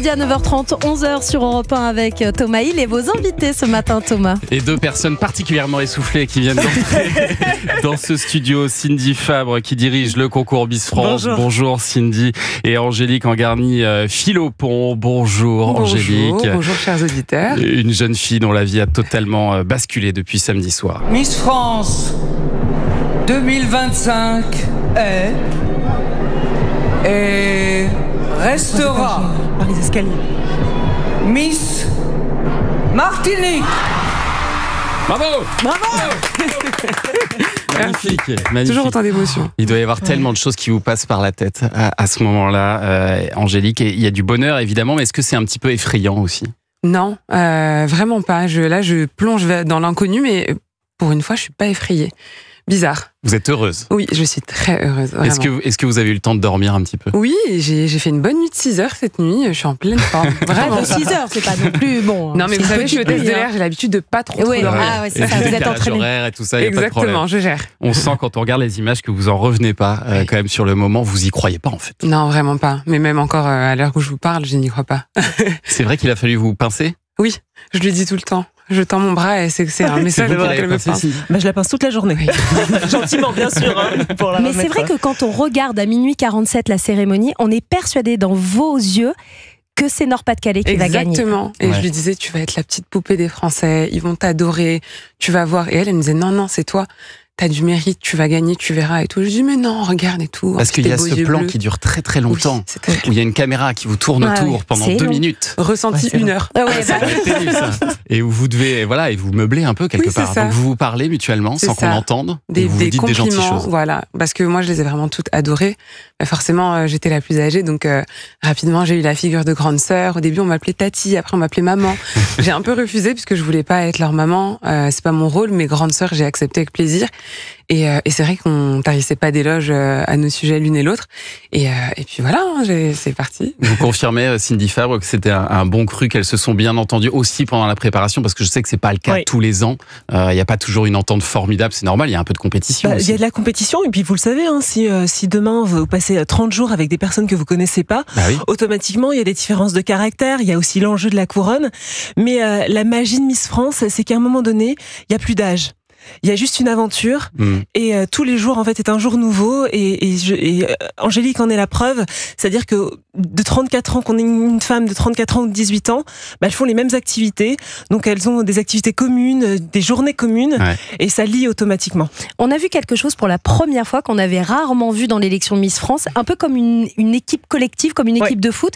midi à 9h30, 11h sur Europe 1 avec Thomas Hill et vos invités ce matin, Thomas. Et deux personnes particulièrement essoufflées qui viennent d'entrer dans ce studio. Cindy Fabre qui dirige le concours Miss France. Bonjour Cindy. Et Angélique Angarny-Philopon. Bonjour Angélique. Bonjour chers auditeurs. Une jeune fille dont la vie a totalement basculé depuis samedi soir. Miss France 2025 est et restera Par les escaliers. Miss Martinique. Bravo! Magnifique, magnifique. Toujours autant d'émotions. Il doit y avoir tellement de choses qui vous passent par la tête à ce moment-là, Angélique. Et il y a du bonheur évidemment, mais est-ce que c'est un petit peu effrayant aussi? Non, vraiment pas. Je plonge dans l'inconnu, mais pour une fois, je suis pas effrayée. Bizarre. Vous êtes heureuse? Oui, je suis très heureuse. Est-ce que vous avez eu le temps de dormir un petit peu? Oui, j'ai fait une bonne nuit de 6 heures cette nuit. Je suis en pleine forme. Vraiment. 6 heures, c'est pas non plus bon. Non, mais vous savez, je suis hôtesse de l'air, j'ai l'habitude de pas trop dormir. Ah ouais, c'est ça, vous êtes entraînée. Horaire et tout ça, y a pas de problème. Exactement, je gère. On sent quand on regarde les images que vous en revenez pas quand même sur le moment. Vous y croyez pas en fait. Non, vraiment pas. Mais même encore à l'heure où je vous parle, je n'y crois pas. C'est vrai qu'il a fallu vous pincer? Oui, je lui dis tout le temps. Je tends mon bras et c'est un message vous qui qu'elle me pince. Je la pince toute la journée. Gentiment, bien sûr. Pour la Mais c'est vrai que quand on regarde à minuit 47 la cérémonie, on est persuadé dans vos yeux que c'est Nord-Pas-de-Calais qui va gagner. Exactement. Et je lui disais, tu vas être la petite poupée des Français, ils vont t'adorer, tu vas voir. Et elle me disait, non, c'est toi. T'as du mérite, tu vas gagner, tu verras et tout. Je dis mais non, regarde et tout. Parce qu'il y a ce plan qui dure très très longtemps, où il y a une caméra qui vous tourne autour pendant 2 minutes. Ressenti 1 heure. Ça doit être terrible, ça. Et où vous devez, et vous meublez un peu quelque part. Donc vous vous parlez mutuellement sans qu'on entende. Vous vous dites des gentilles choses. Voilà, parce que moi je les ai vraiment toutes adorées. Forcément, j'étais la plus âgée, donc rapidement j'ai eu la figure de grande sœur. Au début on m'appelait Tati, après on m'appelait maman. J'ai un peu refusé puisque je voulais pas être leur maman. C'est pas mon rôle, mais grande sœur j'ai accepté avec plaisir. Et c'est vrai qu'on tarissait pas d'éloges à nos sujets l'une et l'autre. Et puis voilà, c'est parti. Vous confirmez, Cindy Fabre, que c'était un bon cru, qu'elles se sont bien entendues aussi pendant la préparation, parce que je sais que c'est pas le cas tous les ans. Il n'y a pas toujours une entente formidable, c'est normal, il y a un peu de compétition aussi. Il y a de la compétition, et puis vous le savez, si demain vous passez 30 jours avec des personnes que vous connaissez pas, automatiquement il y a des différences de caractère, il y a aussi l'enjeu de la couronne. Mais la magie de Miss France, c'est qu'à un moment donné, il n'y a plus d'âge. Il y a juste une aventure et tous les jours en fait est un jour nouveau et Angélique en est la preuve, c'est-à-dire que de 34 ans qu'on est une femme de 34 ans ou de 18 ans, elles font les mêmes activités, donc elles ont des activités communes, des journées communes et ça lie automatiquement. On a vu quelque chose pour la première fois qu'on avait rarement vu dans l'élection Miss France, un peu comme une équipe collective, comme une équipe de foot.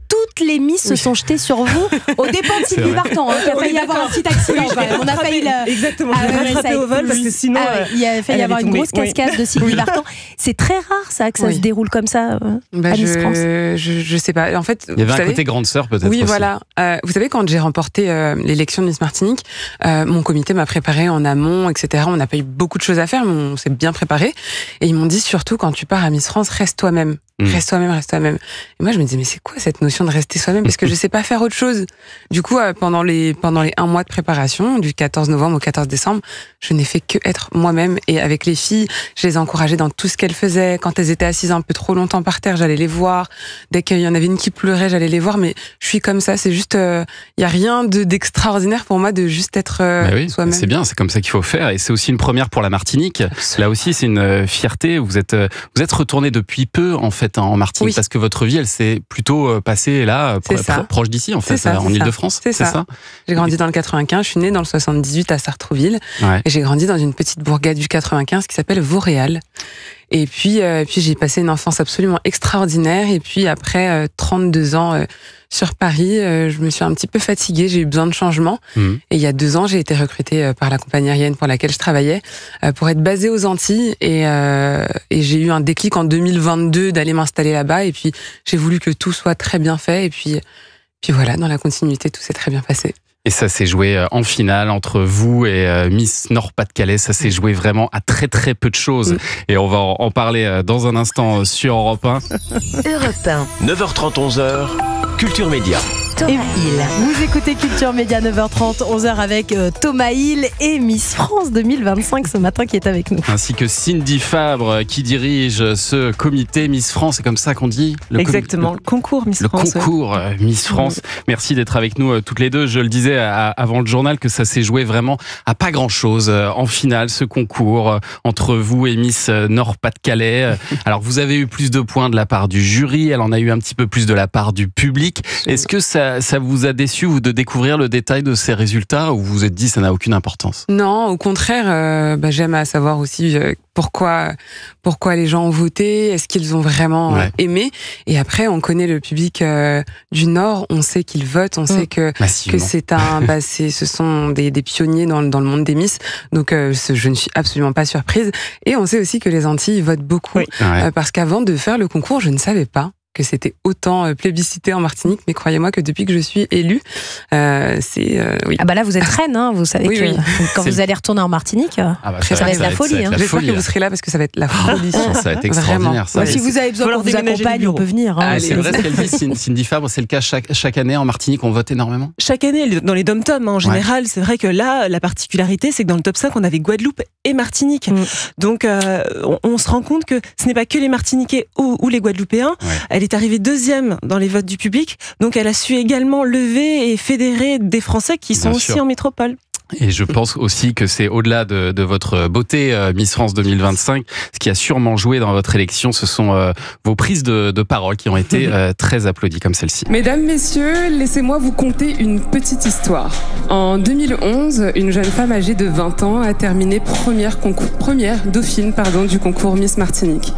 Toutes les Miss se sont jetées sur vous au dépens de Sylvie Vartan, qui a failli y avoir un petit accident. On a failli exactement, je l'ai rattrapé au vol parce que sinon il a failli y avoir une grosse cascade de Sylvie Vartan. C'est très rare ça que ça se déroule comme ça à Miss France. Je sais pas. En fait, il y avait un côté grande sœur peut-être. Oui, aussi. voilà. Vous savez, quand j'ai remporté l'élection de Miss Martinique, mon comité m'a préparé en amont, etc. On n'a pas eu beaucoup de choses à faire, mais on s'est bien préparé. Et ils m'ont dit surtout quand tu pars à Miss France, reste toi-même. Reste toi-même. Et moi, je me disais, mais c'est quoi cette notion de rester soi-même? Parce que je sais pas faire autre chose. Du coup, pendant les 1 mois de préparation, du 14 novembre au 14 décembre, je n'ai fait que être moi-même. Et avec les filles, je les encourageais dans tout ce qu'elles faisaient. Quand elles étaient assises un peu trop longtemps par terre, j'allais les voir. Dès qu'il y en avait une qui pleurait, j'allais les voir. Mais je suis comme ça. C'est juste, y a rien d'extraordinaire pour moi de juste être soi-même. C'est bien, c'est comme ça qu'il faut faire. Et c'est aussi une première pour la Martinique. Là aussi, c'est une fierté. Vous êtes retourné depuis peu, en fait, en Martinique, parce que votre vie, elle s'est plutôt passée là, proche d'ici, en fait, en Ile-de-France. C'est ça. J'ai grandi dans le 95, je suis née dans le 78 à Sartrouville, et j'ai grandi dans une petite bourgade du 95 qui s'appelle Vauréal. Et puis j'ai passé une enfance absolument extraordinaire. Et puis après 32 ans sur Paris, je me suis un petit peu fatiguée. J'ai eu besoin de changement. Et il y a 2 ans, j'ai été recrutée par la compagnie aérienne pour laquelle je travaillais pour être basée aux Antilles. Et j'ai eu un déclic en 2022 d'aller m'installer là-bas. Et puis j'ai voulu que tout soit très bien fait. Et puis voilà, dans la continuité, tout s'est très bien passé. Et ça s'est joué en finale entre vous et Miss Nord-Pas-de-Calais. Ça s'est joué vraiment à très très peu de choses. Et on va en parler dans un instant sur Europe 1. Europe 1. 9h30, 11h, Culture Média. Thomas Hill. Vous écoutez Culture Média 9h30, 11h avec Thomas Hill et Miss France 2025 ce matin qui est avec nous. Ainsi que Cindy Fabre qui dirige ce comité Miss France, c'est comme ça qu'on dit Exactement, le concours Miss France. Le concours Miss France. Merci d'être avec nous toutes les deux. Je le disais avant le journal que ça s'est joué vraiment à pas grand-chose en finale, ce concours entre vous et Miss Nord-Pas-de-Calais. Alors vous avez eu plus de points de la part du jury, elle en a eu un petit peu plus de la part du public. Est-ce que ça vous a déçu de découvrir le détail de ces résultats ou vous vous êtes dit ça n'a aucune importance? Non, au contraire, j'aime à savoir aussi pourquoi les gens ont voté, est-ce qu'ils ont vraiment aimé. Et après, on connaît le public du Nord, on sait qu'ils votent, on sait que ce sont des pionniers dans le monde des Miss. Donc je ne suis absolument pas surprise. Et on sait aussi que les Antilles votent beaucoup. Parce qu'avant de faire le concours, je ne savais pas que c'était autant plébiscité en Martinique, mais croyez-moi que depuis que je suis élue, oui. Ah bah là vous êtes reine, hein, vous savez quand vous allez retourner en Martinique, ça va être la folie. J'espère que vous serez là parce que ça va être la folie. Ça va être extraordinaire. Ça. Si vous avez besoin qu'on vous accompagne, on peut venir. C'est vrai ce qu'elle dit, Cindy Fabre, c'est le cas chaque année en Martinique, on vote énormément. Chaque année, dans les dom-toms en général, c'est vrai que là, la particularité, c'est que dans le top 5, on avait Guadeloupe et Martinique. Donc on se rend compte que ce n'est pas que les Martiniquais ou les Guadeloupéens. Elle est arrivée deuxième dans les votes du public, donc elle a su également lever et fédérer des Français qui sont aussi en métropole. Et je pense aussi que c'est au-delà de votre beauté Miss France 2025, ce qui a sûrement joué dans votre élection, ce sont vos prises de parole qui ont été très applaudies comme celle-ci. Mesdames, messieurs, laissez-moi vous conter une petite histoire. En 2011, une jeune femme âgée de 20 ans a terminé première dauphine du concours Miss Martinique.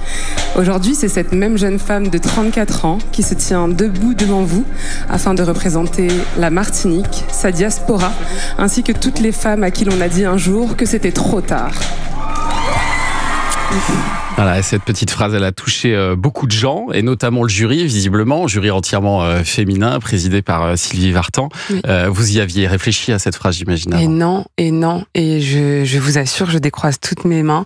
Aujourd'hui, c'est cette même jeune femme de 34 ans qui se tient debout devant vous afin de représenter la Martinique, sa diaspora, ainsi que toutes les femmes à qui l'on a dit un jour que c'était trop tard. Voilà, cette petite phrase, elle a touché beaucoup de gens, et notamment le jury, visiblement, jury entièrement féminin, présidé par Sylvie Vartan. Oui. Vous y aviez réfléchi à cette phrase, j'imagine. Et non, et je vous assure, je décroise toutes mes mains.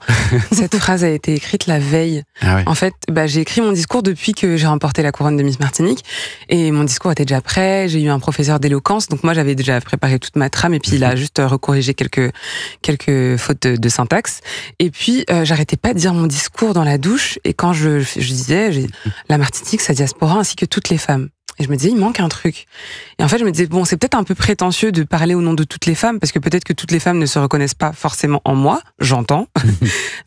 Cette phrase a été écrite la veille. En fait, j'ai écrit mon discours depuis que j'ai remporté la couronne de Miss Martinique, et mon discours était déjà prêt. J'ai eu un professeur d'éloquence, donc moi j'avais déjà préparé toute ma trame, et puis il a juste recorrigé quelques fautes de syntaxe. Et puis j'arrêtais pas de dire mon discours dans la douche, et quand je disais la Martinique, sa diaspora, ainsi que toutes les femmes. Et je me disais, il manque un truc. Et en fait, je me disais, bon, c'est peut-être un peu prétentieux de parler au nom de toutes les femmes, parce que peut-être que toutes les femmes ne se reconnaissent pas forcément en moi, j'entends,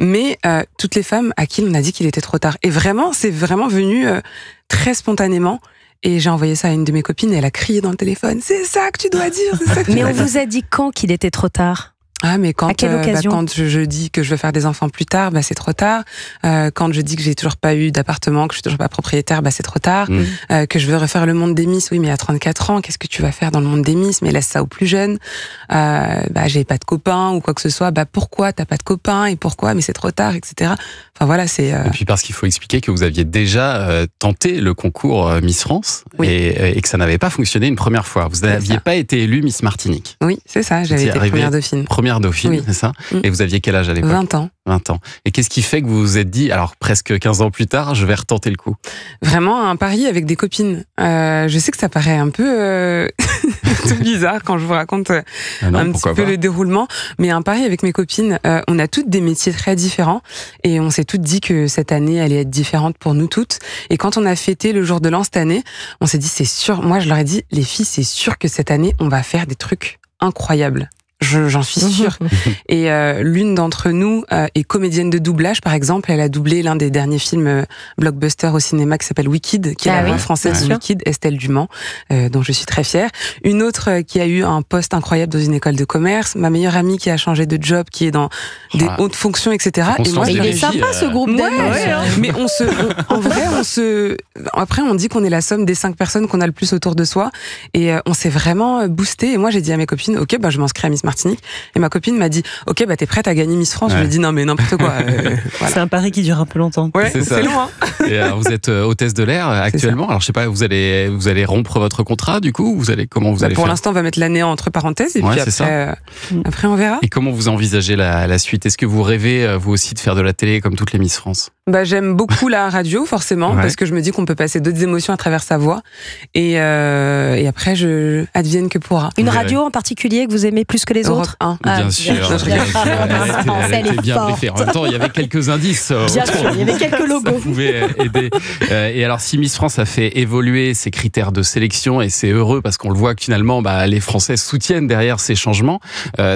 mais toutes les femmes à qui on a dit qu'il était trop tard. Et vraiment, c'est vraiment venu très spontanément. Et j'ai envoyé ça à une de mes copines, et elle a crié dans le téléphone, c'est ça que tu dois dire, c'est ça que tu dois dire. Mais on vous a dit quand qu'il était trop tard? Ah, mais quand je dis que je veux faire des enfants plus tard, c'est trop tard. Quand je dis que j'ai toujours pas eu d'appartement, que je suis toujours pas propriétaire, c'est trop tard. Que je veux refaire le monde des Miss, oui, mais à 34 ans, qu'est-ce que tu vas faire dans le monde des Miss? Mais laisse ça aux plus jeunes. J'ai pas de copains ou quoi que ce soit. Pourquoi t'as pas de copains et pourquoi? Mais c'est trop tard, etc. Enfin voilà, c'est. Et puis parce qu'il faut expliquer que vous aviez déjà tenté le concours Miss France et que ça n'avait pas fonctionné une première fois. Vous n'aviez pas été élue Miss Martinique. Oui, c'est ça. J'avais été première dauphine. Première dauphine, c'est ça? Et vous aviez quel âge à l'époque? 20 ans. 20 ans. Et qu'est-ce qui fait que vous vous êtes dit, alors presque 15 ans plus tard, je vais retenter le coup? Vraiment un pari avec des copines. Je sais que ça paraît un peu tout bizarre quand je vous raconte un petit peu le déroulement, mais un pari avec mes copines. On a toutes des métiers très différents, et on s'est toutes dit que cette année allait être différente pour nous toutes. Et quand on a fêté le jour de l'an cette année, on s'est dit, c'est sûr, moi je leur ai dit, les filles, c'est sûr que cette année, on va faire des trucs incroyables. J'en suis sûre. Et l'une d'entre nous est comédienne de doublage, par exemple. Elle a doublé l'un des derniers films blockbuster au cinéma qui s'appelle Wicked, qui est la voix française de Wicked, Estelle Dumont, dont je suis très fière. Une autre qui a eu un poste incroyable dans une école de commerce. Ma meilleure amie qui a changé de job, qui est dans des hautes fonctions, etc. Et moi, il est sympa ce groupe d'amis. Mais en vrai, après, on dit qu'on est la somme des 5 personnes qu'on a le plus autour de soi. Et on s'est vraiment boosté. Et moi, j'ai dit à mes copines, ok, je m'inscris à Miss Martinique. Martinique. Et ma copine m'a dit, ok, bah t'es prête à gagner Miss France? Je lui ai dit non mais n'importe quoi. Voilà. C'est un pari qui dure un peu longtemps. Ouais, c'est long. Hein. Et alors, vous êtes hôtesse de l'air actuellement. Alors je sais pas, vous allez rompre votre contrat du coup? Comment vous allez pour faire? l'instant, on va mettre l'année entre parenthèses et puis après on verra. Et comment vous envisagez la suite? Est-ce que vous rêvez vous aussi de faire de la télé comme toutes les Miss France? Bah j'aime beaucoup la radio forcément parce que je me dis qu'on peut passer d'autres émotions à travers sa voix et après je advienne que pourra. Une radio en particulier que vous aimez plus que les autres? Bien sûr. Elle était bien briefée. En même temps, il y avait quelques indices. Bien sûr, il y avait quelques logos. Ça pouvait aider. Et alors, si Miss France a fait évoluer ses critères de sélection, et c'est heureux parce qu'on le voit que finalement, les Français soutiennent derrière ces changements,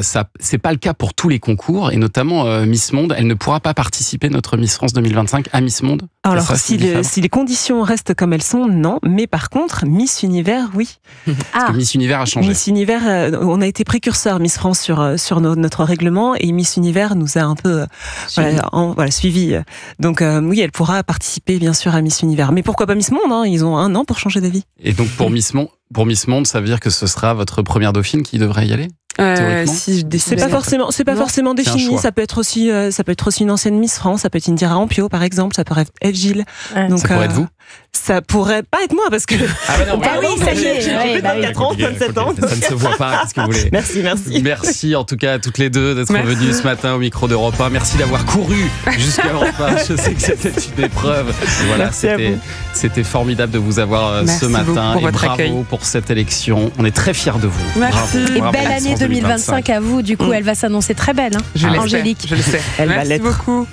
c'est pas le cas pour tous les concours, et notamment Miss Monde. Elle ne pourra pas participer, notre Miss France 2025, à Miss Monde. Alors, si les conditions restent comme elles sont, non. Mais par contre, Miss Univers, oui. Parce que Miss Univers a changé. Miss Univers, on a été précurseur Miss France sur notre règlement, et Miss Univers nous a un peu suivi. Donc oui, elle pourra participer bien sûr à Miss Univers. Mais pourquoi pas Miss Monde, hein? Ils ont 1 an pour changer d'avis. Et donc pour Miss Monde, ça veut dire que ce sera votre première dauphine qui devrait y aller? Si c'est pas forcément défini. Ça peut être aussi une ancienne Miss France. Ça peut être Indira Ampio par exemple. Ça pourrait être Gilles. Donc, ça pourrait être vous? Ça pourrait pas être moi parce que. Oui, ça y est. J'ai 24 ans, 27 ans. Ça ne se voit pas. Qu'est-ce que vous voulez? Merci. Merci en tout cas à toutes les deux d'être venues ce matin au micro d'Europe 1. Merci d'avoir couru jusqu'à Europe 1. Je sais que c'était une épreuve. Et voilà, c'était formidable de vous avoir ce matin. Et bravo accueil. Pour cette élection. On est très fiers de vous. Merci. Et belle année 2025 à vous. Du coup, elle va s'annoncer très belle. Angélique. Je le sais. Elle va l'être. Merci beaucoup.